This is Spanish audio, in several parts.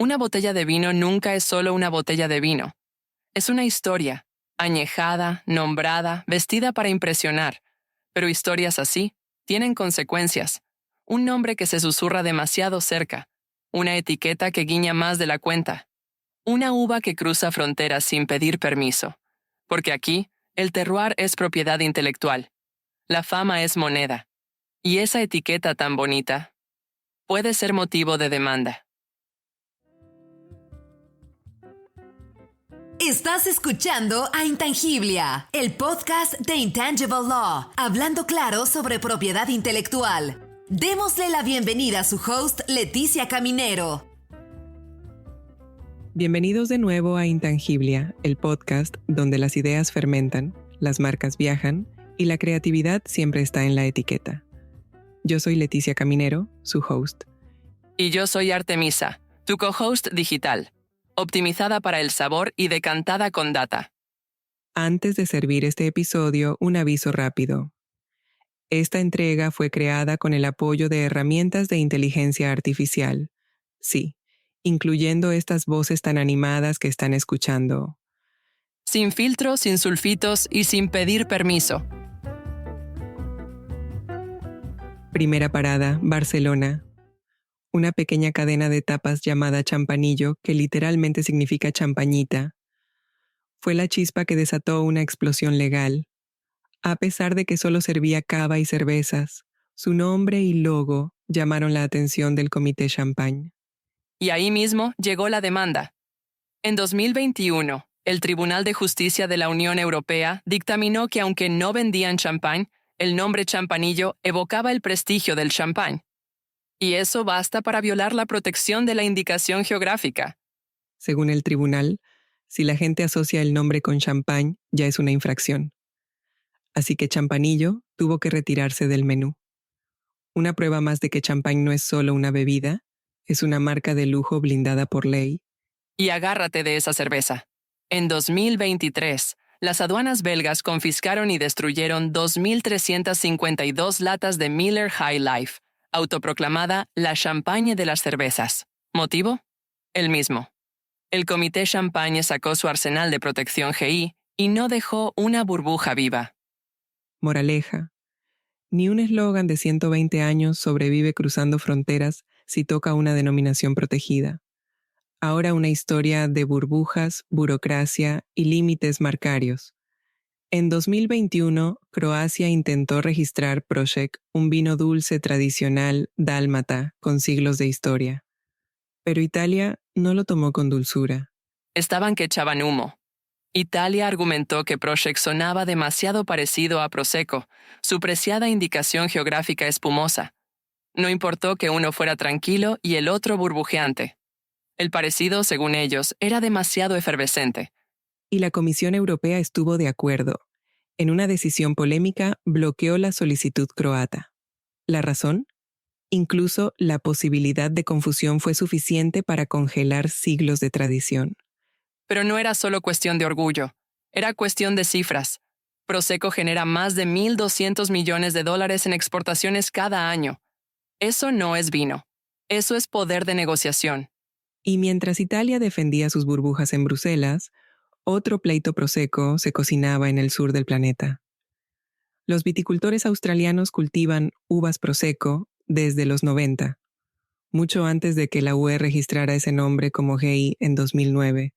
Una botella de vino nunca es solo una botella de vino. Es una historia, añejada, nombrada, vestida para impresionar. Pero historias así tienen consecuencias. Un nombre que se susurra demasiado cerca. Una etiqueta que guiña más de la cuenta. Una uva que cruza fronteras sin pedir permiso. Porque aquí, el terroir es propiedad intelectual. La fama es moneda. Y esa etiqueta tan bonita puede ser motivo de demanda. Estás escuchando a Intangiblia, el podcast de Intangible Law, hablando claro sobre propiedad intelectual. Démosle la bienvenida a su host, Leticia Caminero. Bienvenidos de nuevo a Intangiblia, el podcast donde las ideas fermentan, las marcas viajan y la creatividad siempre está en la etiqueta. Yo soy Leticia Caminero, su host. Y yo soy Artemisa, tu co-host digital, optimizada para el sabor y decantada con data. Antes de servir este episodio, un aviso rápido. Esta entrega fue creada con el apoyo de herramientas de inteligencia artificial. Sí, incluyendo estas voces tan animadas que están escuchando. Sin filtros, sin sulfitos y sin pedir permiso. Primera parada, Barcelona. Una pequeña cadena de tapas llamada Champanillo, que literalmente significa champañita, fue la chispa que desató una explosión legal. A pesar de que solo servía cava y cervezas, su nombre y logo llamaron la atención del Comité Champagne. Y ahí mismo llegó la demanda. En 2021, el Tribunal de Justicia de la Unión Europea dictaminó que aunque no vendían champán, el nombre Champanillo evocaba el prestigio del champán. Y eso basta para violar la protección de la indicación geográfica. Según el tribunal, si la gente asocia el nombre con champán, ya es una infracción. Así que Champanillo tuvo que retirarse del menú. Una prueba más de que champán no es solo una bebida, es una marca de lujo blindada por ley. Y agárrate de esa cerveza. En 2023, las aduanas belgas confiscaron y destruyeron 2.352 latas de Miller High Life, autoproclamada la champagne de las cervezas. ¿Motivo? El mismo. El Comité Champagne sacó su arsenal de protección GI y no dejó una burbuja viva. Moraleja. Ni un eslogan de 120 años sobrevive cruzando fronteras si toca una denominación protegida. Ahora una historia de burbujas, burocracia y límites marcarios. En 2021, Croacia intentó registrar Prošek, un vino dulce tradicional dálmata con siglos de historia. Pero Italia no lo tomó con dulzura. Estaban que echaban humo. Italia argumentó que Prošek sonaba demasiado parecido a Prosecco, su preciada indicación geográfica espumosa. No importó que uno fuera tranquilo y el otro burbujeante. El parecido, según ellos, era demasiado efervescente. Y la Comisión Europea estuvo de acuerdo. En una decisión polémica, bloqueó la solicitud croata. ¿La razón? Incluso la posibilidad de confusión fue suficiente para congelar siglos de tradición. Pero no era solo cuestión de orgullo. Era cuestión de cifras. Prosecco genera más de $1.200 millones en exportaciones cada año. Eso no es vino. Eso es poder de negociación. Y mientras Italia defendía sus burbujas en Bruselas, otro pleito Prosecco se cocinaba en el sur del planeta. Los viticultores australianos cultivan uvas Prosecco desde los 90, mucho antes de que la UE registrara ese nombre como GI en 2009.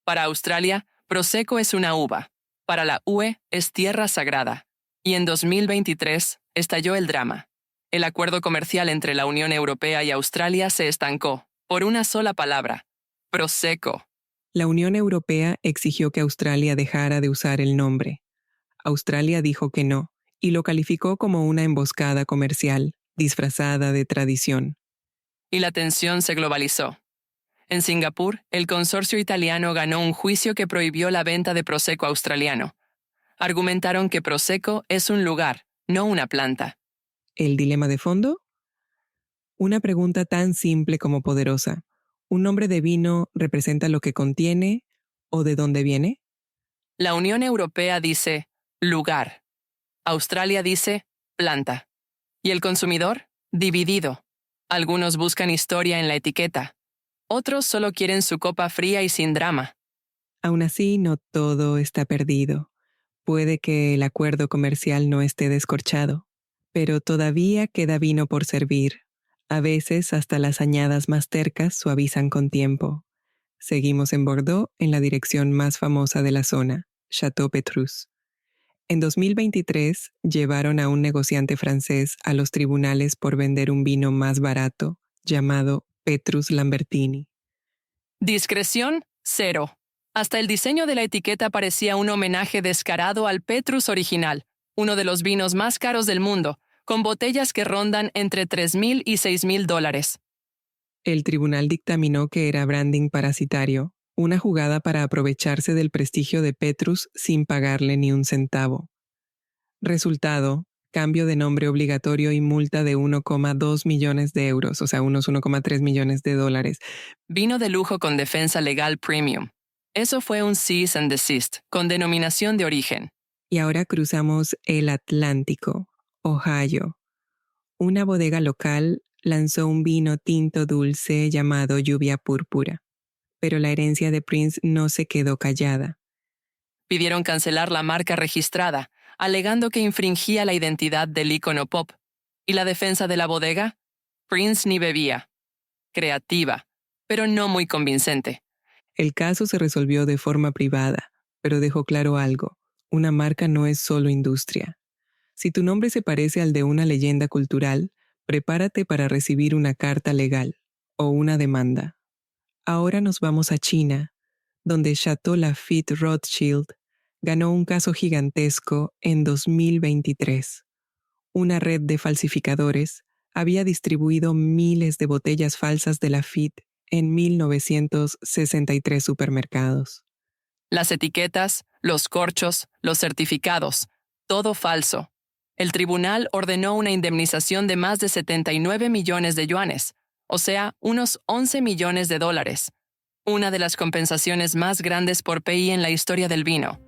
Para Australia, Prosecco es una uva. Para la UE es tierra sagrada. Y en 2023 estalló el drama. El acuerdo comercial entre la Unión Europea y Australia se estancó, por una sola palabra: Prosecco. La Unión Europea exigió que Australia dejara de usar el nombre. Australia dijo que no, y lo calificó como una emboscada comercial, disfrazada de tradición. Y la tensión se globalizó. En Singapur, el consorcio italiano ganó un juicio que prohibió la venta de Prosecco australiano. Argumentaron que Prosecco es un lugar, no una planta. ¿El dilema de fondo? Una pregunta tan simple como poderosa. ¿Un nombre de vino representa lo que contiene o de dónde viene? La Unión Europea dice lugar. Australia dice planta. ¿Y el consumidor? Dividido. Algunos buscan historia en la etiqueta. Otros solo quieren su copa fría y sin drama. Aún así, no todo está perdido. Puede que el acuerdo comercial no esté descorchado, pero todavía queda vino por servir. A veces hasta las añadas más tercas suavizan con tiempo. Seguimos en Bordeaux, en la dirección más famosa de la zona, Château Petrus. En 2023 llevaron a un negociante francés a los tribunales por vender un vino más barato, llamado Petrus Lambertini. Discreción, cero. Hasta el diseño de la etiqueta parecía un homenaje descarado al Petrus original, uno de los vinos más caros del mundo, con botellas que rondan entre $3,000 y $6,000. El tribunal dictaminó que era branding parasitario, una jugada para aprovecharse del prestigio de Petrus sin pagarle ni un centavo. Resultado, cambio de nombre obligatorio y multa de 1,2 millones de euros, o sea, unos 1,3 millones de dólares. Vino de lujo con defensa legal premium. Eso fue un cease and desist, con denominación de origen. Y ahora cruzamos el Atlántico, Ohio. Una bodega local lanzó un vino tinto dulce llamado Lluvia Púrpura, pero la herencia de Prince no se quedó callada. Pidieron cancelar la marca registrada, alegando que infringía la identidad del ícono pop. ¿Y la defensa de la bodega? Prince ni bebía. Creativa, pero no muy convincente. El caso se resolvió de forma privada, pero dejó claro algo: una marca no es solo industria. Si tu nombre se parece al de una leyenda cultural, prepárate para recibir una carta legal o una demanda. Ahora nos vamos a China, donde Chateau Lafite Rothschild ganó un caso gigantesco en 2023. Una red de falsificadores había distribuido miles de botellas falsas de Lafite en 1963 supermercados. Las etiquetas, los corchos, los certificados, todo falso. El tribunal ordenó una indemnización de más de 79 millones de yuanes, o sea, unos 11 millones de dólares. Una de las compensaciones más grandes por PI en la historia del vino.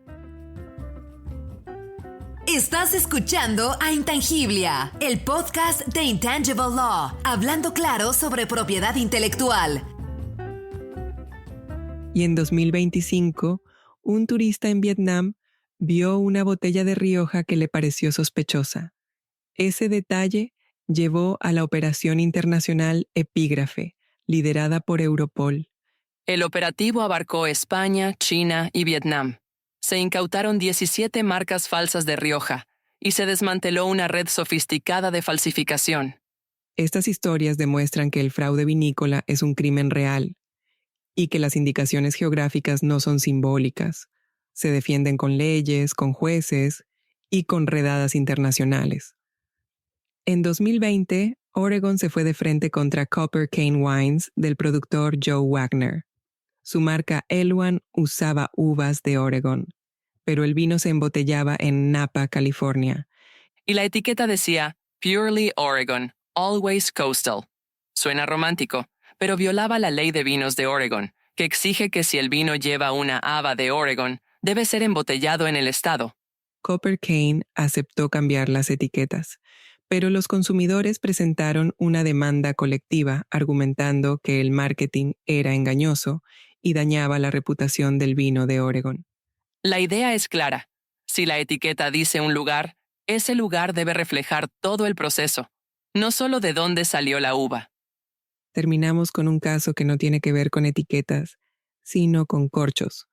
Estás escuchando a Intangiblia, el podcast de Intangible Law, hablando claro sobre propiedad intelectual. Y en 2025, un turista en Vietnam vio una botella de Rioja que le pareció sospechosa. Ese detalle llevó a la operación internacional Epígrafe, liderada por Europol. El operativo abarcó España, China y Vietnam. Se incautaron 17 marcas falsas de Rioja y se desmanteló una red sofisticada de falsificación. Estas historias demuestran que el fraude vinícola es un crimen real y que las indicaciones geográficas no son simbólicas. Se defienden con leyes, con jueces y con redadas internacionales. En 2020, Oregon se fue de frente contra Copper Cane Wines del productor Joe Wagner. Su marca Elwan usaba uvas de Oregon, pero el vino se embotellaba en Napa, California. Y la etiqueta decía Purely Oregon, Always Coastal. Suena romántico, pero violaba la ley de vinos de Oregon, que exige que si el vino lleva una haba de Oregon, debe ser embotellado en el estado. Copper Cane aceptó cambiar las etiquetas, pero los consumidores presentaron una demanda colectiva argumentando que el marketing era engañoso y dañaba la reputación del vino de Oregon. La idea es clara. Si la etiqueta dice un lugar, ese lugar debe reflejar todo el proceso, no solo de dónde salió la uva. Terminamos con un caso que no tiene que ver con etiquetas, sino con corchos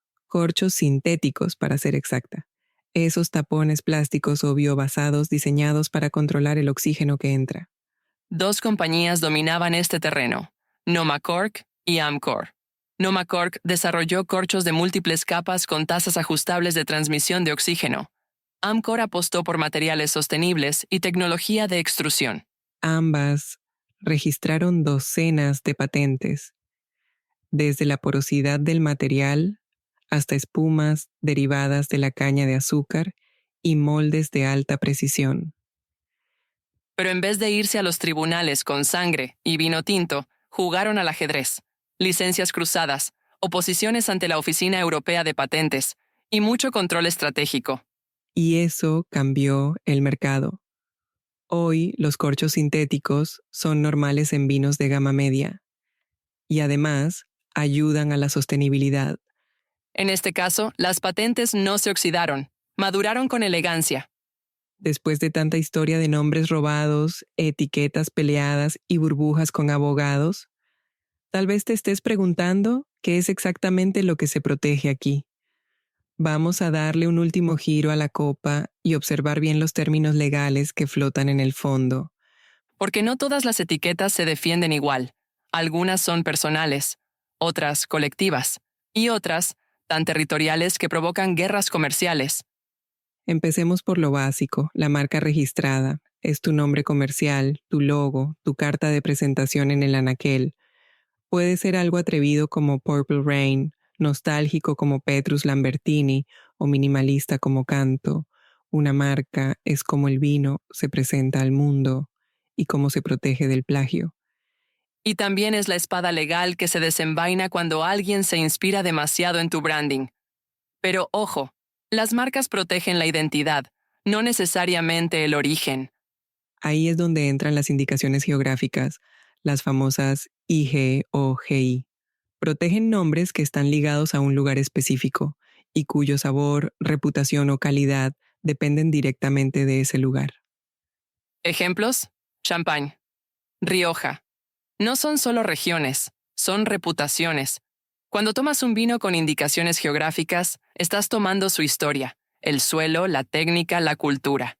sintéticos para ser exacta. Esos tapones plásticos o biobasados diseñados para controlar el oxígeno que entra. 2 compañías dominaban este terreno, Nomacork y Amcor. Nomacork desarrolló corchos de múltiples capas con tasas ajustables de transmisión de oxígeno. Amcor apostó por materiales sostenibles y tecnología de extrusión. Ambas registraron docenas de patentes, desde la porosidad del material hasta espumas derivadas de la caña de azúcar y moldes de alta precisión. Pero en vez de irse a los tribunales con sangre y vino tinto, jugaron al ajedrez, licencias cruzadas, oposiciones ante la Oficina Europea de Patentes y mucho control estratégico. Y eso cambió el mercado. Hoy los corchos sintéticos son normales en vinos de gama media. y además ayudan a la sostenibilidad. En este caso, las patentes no se oxidaron, maduraron con elegancia. Después de tanta historia de nombres robados, etiquetas peleadas y burbujas con abogados, tal vez te estés preguntando qué es exactamente lo que se protege aquí. Vamos a darle un último giro a la copa y observar bien los términos legales que flotan en el fondo. Porque no todas las etiquetas se defienden igual. Algunas son personales, otras colectivas, y otras tan territoriales que provocan guerras comerciales. Empecemos por lo básico, la marca registrada. Es tu nombre comercial, tu logo, tu carta de presentación en el anaquel. Puede ser algo atrevido como Purple Rain, nostálgico como Petrus Lambertini o minimalista como Canto. Una marca es como el vino se presenta al mundo y cómo se protege del plagio. Y también es la espada legal que se desenvaina cuando alguien se inspira demasiado en tu branding. Pero ojo, las marcas protegen la identidad, no necesariamente el origen. Ahí es donde entran las indicaciones geográficas, las famosas IG o GI. Protegen nombres que están ligados a un lugar específico y cuyo sabor, reputación o calidad dependen directamente de ese lugar. Ejemplos: Champagne, Rioja. No son solo regiones, son reputaciones. Cuando tomas un vino con indicaciones geográficas, estás tomando su historia, el suelo, la técnica, la cultura.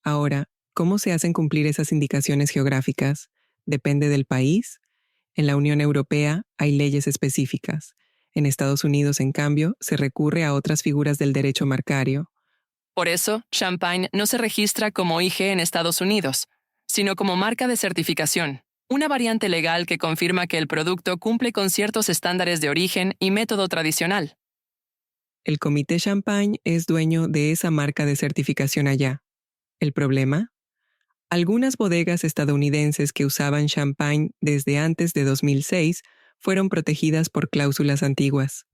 Ahora, ¿cómo se hacen cumplir esas indicaciones geográficas? Depende del país. En la Unión Europea hay leyes específicas. En Estados Unidos, en cambio, se recurre a otras figuras del derecho marcario. Por eso, Champagne no se registra como IG en Estados Unidos, sino como marca de certificación, una variante legal que confirma que el producto cumple con ciertos estándares de origen y método tradicional. El Comité Champagne es dueño de esa marca de certificación allá. ¿El problema? Algunas bodegas estadounidenses que usaban champagne desde antes de 2006 fueron protegidas por cláusulas antiguas.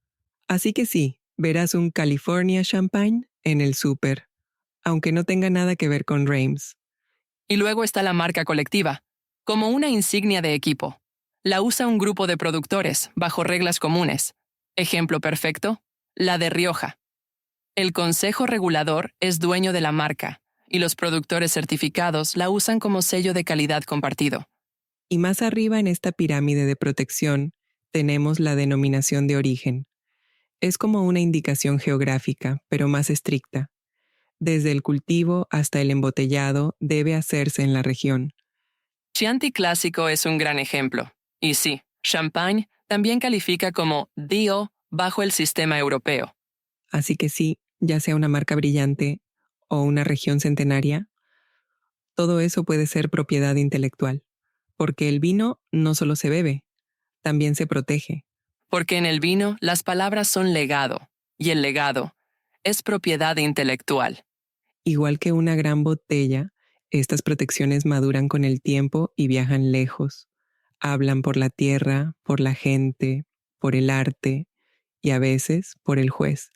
Así que sí, verás un California Champagne en el súper, aunque no tenga nada que ver con Reims. Y luego está la marca colectiva, como una insignia de equipo. La usa un grupo de productores, bajo reglas comunes. Ejemplo perfecto, la de Rioja. El consejo regulador es dueño de la marca, y los productores certificados la usan como sello de calidad compartido. Y más arriba en esta pirámide de protección tenemos la denominación de origen. Es como una indicación geográfica, pero más estricta. Desde el cultivo hasta el embotellado debe hacerse en la región. Chianti Clásico es un gran ejemplo. Y sí, Champagne también califica como DO bajo el sistema europeo. Así que sí, ya sea una marca brillante o una región centenaria, todo eso puede ser propiedad intelectual, porque el vino no solo se bebe, también se protege. Porque en el vino las palabras son legado, y el legado es propiedad intelectual. Igual que una gran botella, estas protecciones maduran con el tiempo y viajan lejos. Hablan por la tierra, por la gente, por el arte y a veces por el juez.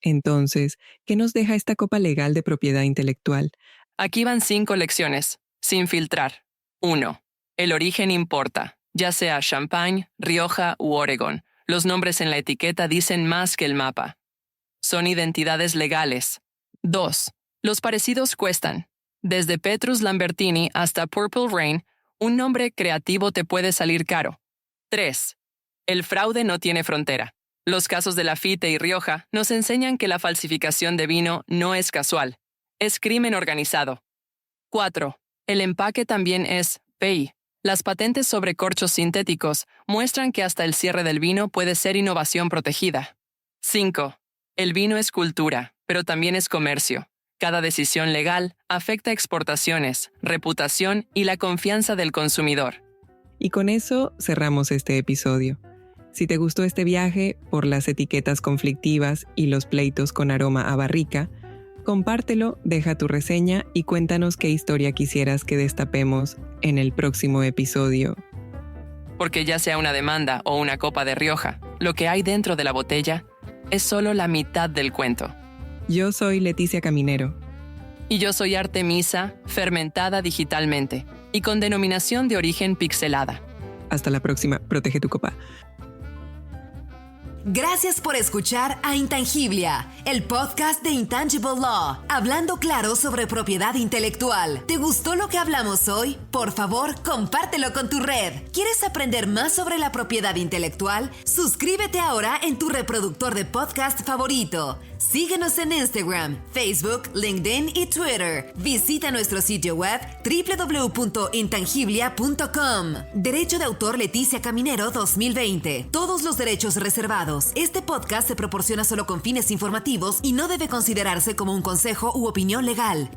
Entonces, ¿qué nos deja esta copa legal de propiedad intelectual? Aquí van 5 lecciones, sin filtrar. 1. El origen importa, ya sea Champagne, Rioja u Oregon. Los nombres en la etiqueta dicen más que el mapa. Son identidades legales. 2. Los parecidos cuestan. Desde Petrus Lambertini hasta Purple Rain, un nombre creativo te puede salir caro. 3. El fraude no tiene frontera. Los casos de Lafite y Rioja nos enseñan que la falsificación de vino no es casual, es crimen organizado. 4. El empaque también es PI. Las patentes sobre corchos sintéticos muestran que hasta el cierre del vino puede ser innovación protegida. 5. El vino es cultura, pero también es comercio. Cada decisión legal afecta exportaciones, reputación y la confianza del consumidor. Y con eso cerramos este episodio. Si te gustó este viaje por las etiquetas conflictivas y los pleitos con aroma a barrica, compártelo, deja tu reseña y cuéntanos qué historia quisieras que destapemos en el próximo episodio. Porque ya sea una demanda o una copa de Rioja, lo que hay dentro de la botella es solo la mitad del cuento. Yo soy Leticia Caminero. Y yo soy Artemisa, fermentada digitalmente y con denominación de origen pixelada. Hasta la próxima. Protege tu copa. Gracias por escuchar a Intangiblia, el podcast de Intangible Law, hablando claro sobre propiedad intelectual. ¿Te gustó lo que hablamos hoy? Por favor, compártelo con tu red. ¿Quieres aprender más sobre la propiedad intelectual? Suscríbete ahora en tu reproductor de podcast favorito. Síguenos en Instagram, Facebook, LinkedIn y Twitter. Visita nuestro sitio web www.intangiblia.com. Derecho de autor Leticia Caminero 2020. Todos los derechos reservados. Este podcast se proporciona solo con fines informativos y no debe considerarse como un consejo u opinión legal.